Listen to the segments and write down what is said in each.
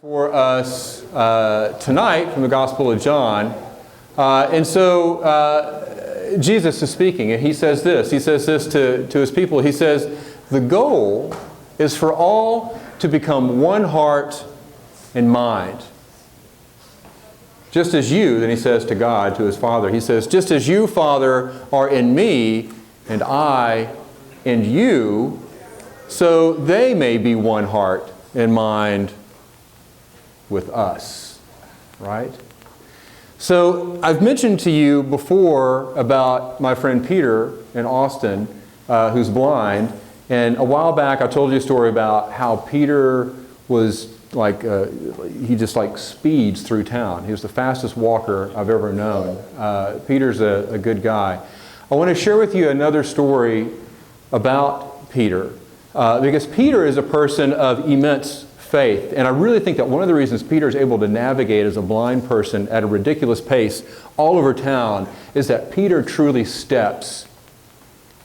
For us tonight from the Gospel of John. Jesus is speaking, and he says this. He says this to his people. He says, the goal is for all to become one heart and mind. Just as you, then he says to God, to his Father, he says, just as you, Father, are in me, and I in you, so they may be one heart and mind with us, right? So I've mentioned to you before about my friend Peter in Austin, who's blind, and a while back I told you a story about how Peter was like, he just like speeds through town. He was the fastest walker I've ever known. Peter's a good guy. I want to share with you another story about Peter, because Peter is a person of immense faith. And I really think that one of the reasons Peter is able to navigate as a blind person at a ridiculous pace all over town is that Peter truly steps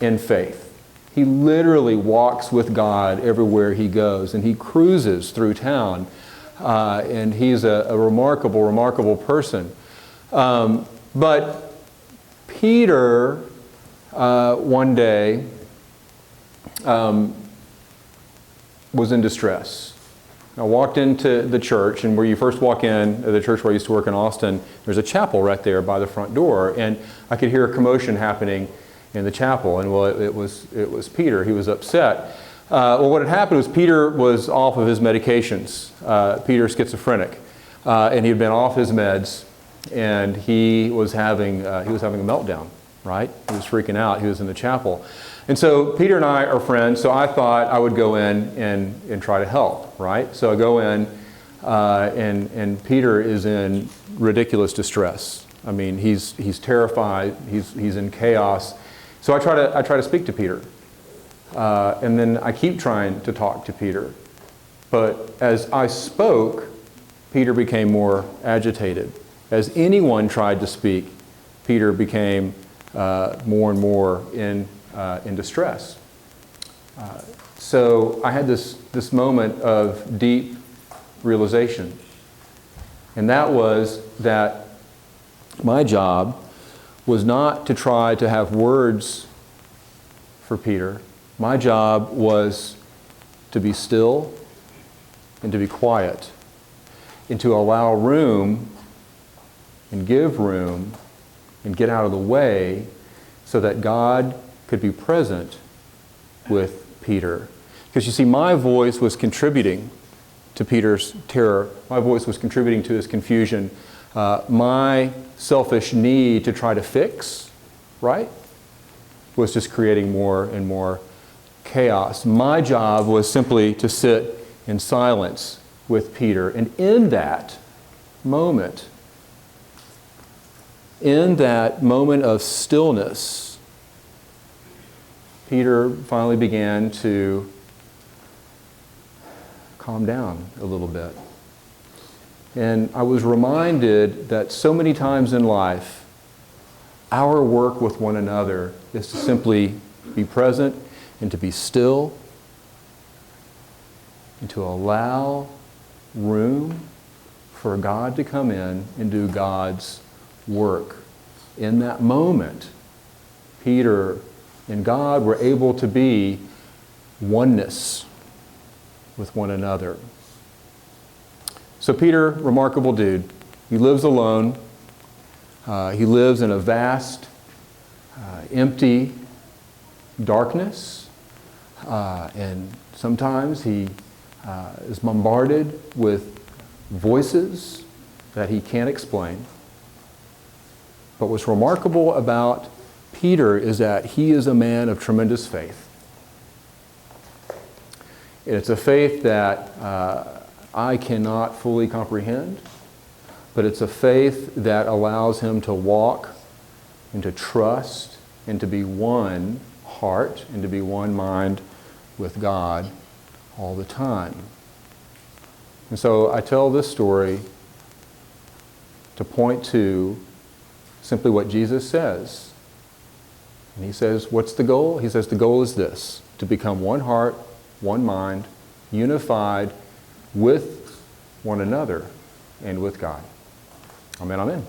in faith. He literally walks with God everywhere he goes, and he cruises through town. And he's a remarkable, remarkable person. But Peter, one day, was in distress. I walked into the church, and where you first walk in, the church where I used to work in Austin, there's a chapel right there by the front door, and I could hear a commotion happening in the chapel, and well, it was Peter. He was upset. Well, what had happened was Peter was off of his medications. Peter's schizophrenic, and he had been off his meds, and he was having a meltdown. Right? He was freaking out. He was in the chapel. And so Peter and I are friends, so I thought I would go in and try to help, right? So I go in, and Peter is in ridiculous distress. I mean, he's terrified. He's in chaos. So I try to speak to Peter. And then I keep trying to talk to Peter. But as I spoke, Peter became more agitated. As anyone tried to speak, Peter became more and more in distress. So I had this moment of deep realization. And that was that my job was not to try to have words for Peter. My job was to be still and to be quiet and to allow room and give room and get out of the way so that God could be present with Peter. Because you see, my voice was contributing to Peter's terror. My voice was contributing to his confusion. My selfish need to try to fix, right, was just creating more and more chaos. My job was simply to sit in silence with Peter. And in that moment of stillness, Peter finally began to calm down a little bit. And I was reminded that so many times in life, our work with one another is to simply be present and to be still and to allow room for God to come in and do God's work. In that moment, Peter and God were able to be oneness with one another. So Peter, remarkable dude. He lives alone. He lives in a vast, empty darkness. And sometimes he is bombarded with voices that he can't explain. But what's remarkable about Peter is that he is a man of tremendous faith. It's a faith that I cannot fully comprehend, but it's a faith that allows him to walk and to trust and to be one heart and to be one mind with God all the time. And so I tell this story to point to simply what Jesus says. And he says, what's the goal? He says the goal is this, to become one heart, one mind, unified with one another and with God. Amen, amen.